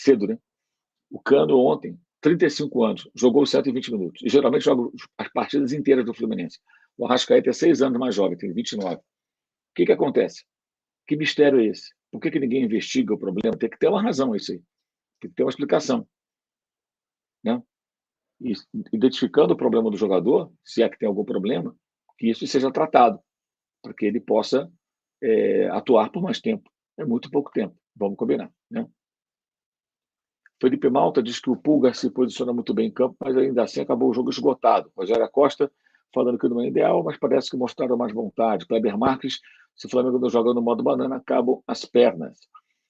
cedo, né? O Cano ontem, 35 anos, jogou 120 minutos. E geralmente joga as partidas inteiras do Fluminense. O Arrascaeta é 6 anos mais jovem, tem 29. O que acontece? Que mistério é esse? Por que ninguém investiga o problema? Tem que ter uma razão isso aí. Tem que ter uma explicação. Né? E, identificando o problema do jogador, se é que tem algum problema, que isso seja tratado, para que ele possa atuar por mais tempo. É muito pouco tempo, vamos combinar. Né? Felipe Malta diz que o Pulgar se posiciona muito bem em campo, mas ainda assim acabou o jogo esgotado. Rogério Costa falando que não é ideal, mas parece que mostraram mais vontade. Kleber Marques, se o Flamengo não joga no modo banana, acabam as pernas.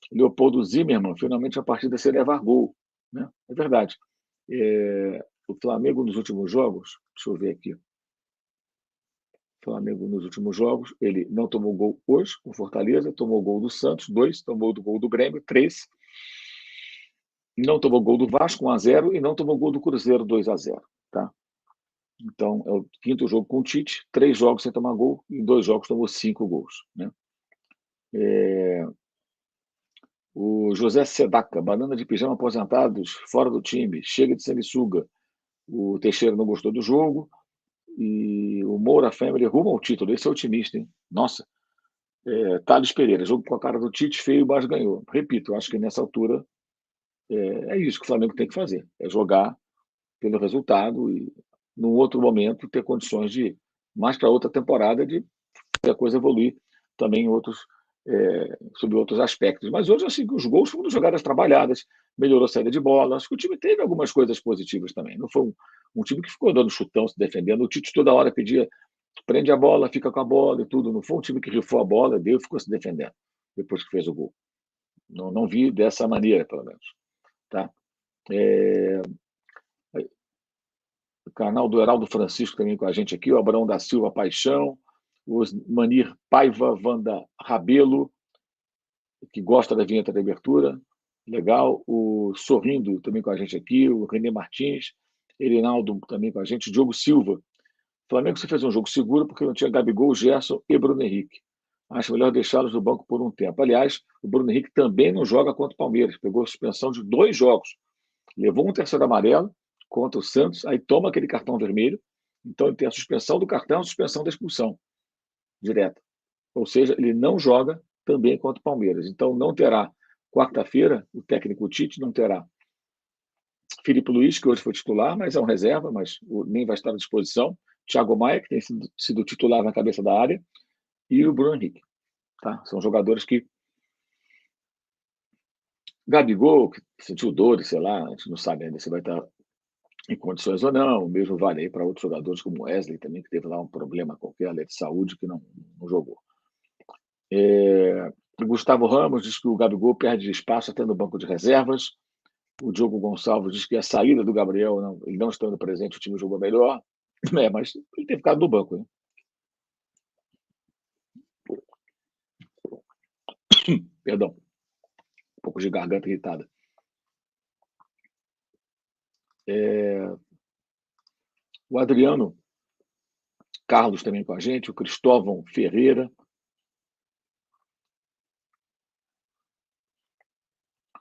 Leopoldo Zimmermann, finalmente a partida se levar gol. Né? É verdade. O Flamengo nos últimos jogos, deixa eu ver aqui. O Flamengo nos últimos jogos, ele não tomou gol hoje com Fortaleza, tomou gol do Santos, 2, tomou o gol do Grêmio, 3. Não tomou gol do Vasco, 1-0, e não tomou gol do Cruzeiro, 2-0. Tá? Então, é o quinto jogo com o Tite, 3 jogos sem tomar gol, e em 2 jogos tomou 5 gols. Né? O José Sedaca, banana de pijama aposentados, fora do time, chega de sanguessuga. O Teixeira não gostou do jogo, e o Moura Family rumo ao título. Esse é otimista, hein? Nossa. Thales Pereira, jogo com a cara do Tite, feio, mas ganhou. Repito, acho que nessa altura é isso que o Flamengo tem que fazer, é jogar pelo resultado e, num outro momento, ter condições de, mais para outra temporada, de a coisa evoluir também em outros, sobre outros aspectos. Mas hoje, assim, os gols foram jogadas trabalhadas, melhorou a saída de bola. Acho que o time teve algumas coisas positivas também. Não foi um time que ficou dando chutão, se defendendo. O Tite toda hora pedia, prende a bola, fica com a bola e tudo. Não foi um time que rifou a bola, deu e ficou se defendendo depois que fez o gol. Não vi dessa maneira, pelo menos. Tá? O canal do Heraldo Francisco também com a gente aqui, o Abraão da Silva Paixão, o Manir Paiva Vanda Rabelo, que gosta da vinheta de abertura, legal. O Sorrindo também com a gente aqui, o René Martins, Erinaldo também com a gente, o Diogo Silva. O Flamengo se fez um jogo seguro porque não tinha Gabigol, Gerson e Bruno Henrique. Acho melhor deixá-los no banco por um tempo. Aliás, o Bruno Henrique também não joga contra o Palmeiras, pegou suspensão de 2 jogos. Levou um terceiro amarelo contra o Santos, aí toma aquele cartão vermelho, então ele tem a suspensão do cartão, a suspensão da expulsão direta. Ou seja, ele não joga também contra o Palmeiras. Então não terá, quarta-feira, o técnico Tite não terá Filipe Luiz, que hoje foi titular, mas é um reserva, mas nem vai estar à disposição. Thiago Maia, que tem sido titular na cabeça da área, e o Bruno Henrique. Tá? São jogadores que Gabigol, que sentiu dores, sei lá, a gente não sabe ainda se vai estar em condições ou não. O mesmo vale aí para outros jogadores, como Wesley também, que teve lá um problema qualquer de saúde, que não jogou. O Gustavo Ramos diz que o Gabigol perde espaço até no banco de reservas. O Diogo Gonçalves diz que a saída do Gabriel, ele não estando presente, o time jogou melhor. Mas ele tem ficado no banco. Né? Perdão. Um pouco de garganta irritada. O Adriano Carlos também com a gente, o Cristóvão Ferreira.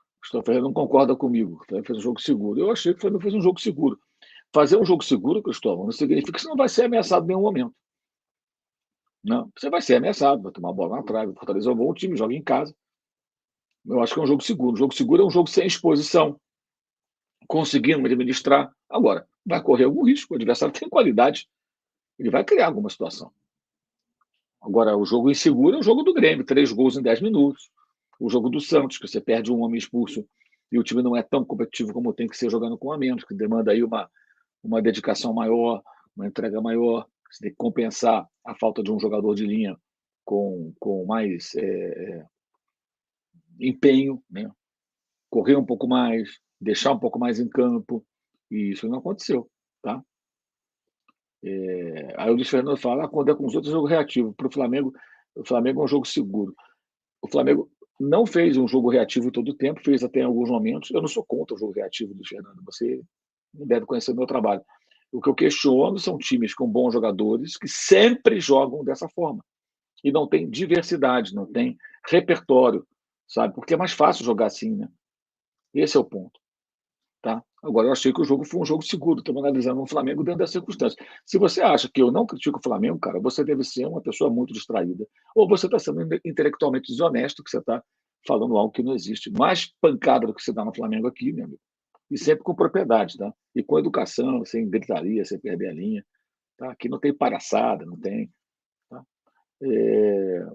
O Cristóvão Ferreira não concorda comigo. O Flamengo fez um jogo seguro. Eu achei que o Flamengo fez um jogo seguro. Fazer um jogo seguro, Cristóvão, não significa que você não vai ser ameaçado em nenhum momento. Não, você vai ser ameaçado, vai tomar a bola na trave. O Fortaleza é um bom time, joga em casa. Eu acho que é um jogo seguro. Um jogo seguro é um jogo sem exposição, conseguindo administrar. Agora, vai correr algum risco. O adversário tem qualidade. Ele vai criar alguma situação. Agora, o jogo inseguro é o jogo do Grêmio, 3 gols em 10 minutos. O jogo do Santos, que você perde um homem expulso e o time não é tão competitivo como tem que ser jogando com a menos, que demanda aí uma dedicação maior, uma entrega maior. Você tem que compensar a falta de um jogador de linha com mais empenho, né? Correr um pouco mais, deixar um pouco mais em campo, e isso não aconteceu. Tá? Aí o Luiz Fernando fala, quando é com os outros, é jogo reativo. Para o Flamengo é um jogo seguro. O Flamengo não fez um jogo reativo todo o tempo, fez até em alguns momentos. Eu não sou contra o jogo reativo do Fernando, você deve conhecer o meu trabalho. O que eu questiono são times com bons jogadores que sempre jogam dessa forma. E não tem diversidade, não tem repertório, sabe? Porque é mais fácil jogar assim, né? Esse é o ponto. Tá? Agora, eu achei que o jogo foi um jogo seguro. Estamos analisando o Flamengo dentro das circunstâncias. Se você acha que eu não critico o Flamengo, cara, você deve ser uma pessoa muito distraída. Ou você está sendo intelectualmente desonesto, que você está falando algo que não existe. Mais pancada do que você dá no Flamengo aqui, meu amigo. E sempre com propriedade, tá? E com educação, sem gritaria, sem perder a linha. Tá? Aqui não tem palhaçada, não tem. Tá?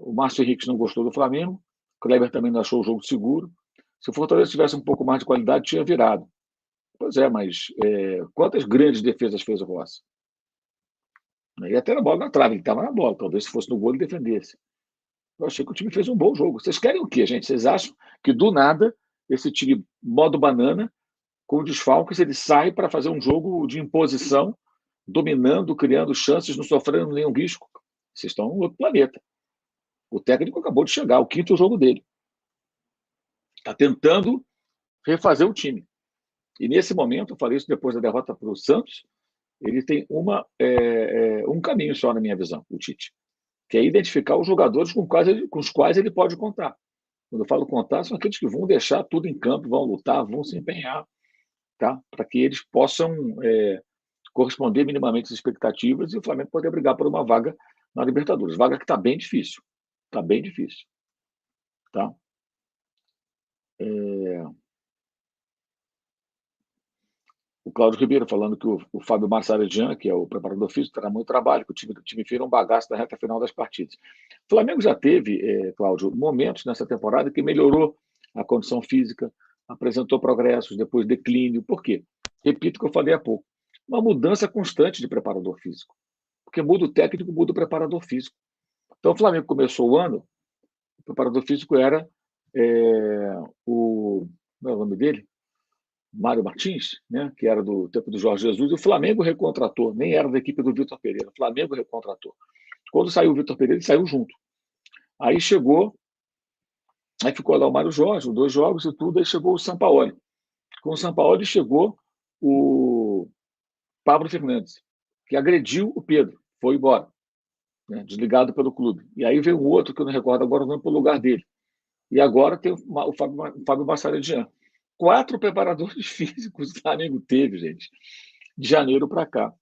O Márcio Henrique não gostou do Flamengo. O Kleber também não achou o jogo seguro. Se o Fortaleza tivesse um pouco mais de qualidade, tinha virado. Pois é, mas quantas grandes defesas fez o Rossi? E até na bola na trave, ele estava na bola. Talvez se fosse no gol ele defendesse. Eu achei que o time fez um bom jogo. Vocês querem o quê, gente? Vocês acham que do nada esse time modo banana, com desfalques, ele sai para fazer um jogo de imposição, dominando, criando chances, não sofrendo nenhum risco? Vocês estão em outro planeta. O técnico acabou de chegar, o quinto jogo dele. Está tentando refazer o time. E nesse momento, eu falei isso depois da derrota para o Santos, ele tem um caminho só, na minha visão, o Tite, que é identificar os jogadores com os quais ele pode contar. Quando eu falo contar, são aqueles que vão deixar tudo em campo, vão lutar, vão se empenhar, tá? Para que eles possam corresponder minimamente às expectativas e o Flamengo poder brigar por uma vaga na Libertadores. Vaga que está bem difícil. Está bem difícil. Tá? O Cláudio Ribeiro falando que o Fábio Marçaredian, que é o preparador físico, terá muito trabalho, que o time fez um bagaço na reta final das partidas. O Flamengo já teve, Cláudio, momentos nessa temporada que melhorou a condição física, apresentou progressos, depois declínio. Por quê? Repito o que eu falei há pouco. Uma mudança constante de preparador físico. Porque muda o técnico, muda o preparador físico. Então o Flamengo começou o ano, o preparador físico era como é o nome dele? Mário Martins, né, que era do tempo do Jorge Jesus, e o Flamengo recontratou, nem era da equipe do Vitor Pereira, o Flamengo recontratou. Quando saiu o Vitor Pereira, ele saiu junto. Aí aí ficou lá o Mário Jorge, 2 jogos e tudo, aí chegou o Sampaoli. Com o Sampaoli chegou o Pablo Fernandes, que agrediu o Pedro, foi embora, né, desligado pelo clube. E aí veio um outro, que eu não recordo agora o nome, para o lugar dele. E agora tem o Fábio Massaredian. 4 preparadores físicos o Flamengo teve, gente, de janeiro para cá.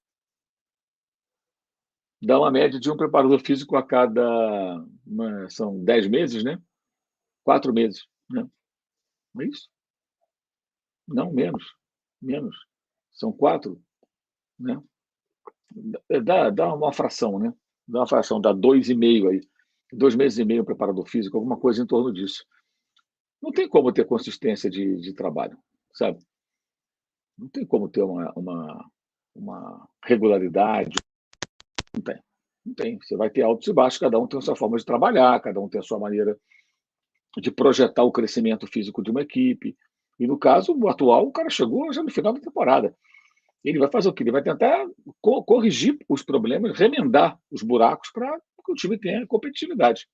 Dá uma média de um preparador físico a cada. São 10 meses, né? 4 meses. Né? Não é isso? Não, menos. Menos. São 4. Né? Dá uma fração, né? Dá uma fração, dá 2,5 aí. 2 meses e meio um preparador físico, alguma coisa em torno disso. Não tem como ter consistência de trabalho, sabe? Não tem como ter uma regularidade. Não tem. Não tem. Você vai ter altos e baixos, cada um tem a sua forma de trabalhar, cada um tem a sua maneira de projetar o crescimento físico de uma equipe. E no caso, o atual, o cara chegou já no final da temporada. Ele vai fazer o quê? Ele vai tentar corrigir os problemas, remendar os buracos para que o time tenha competitividade.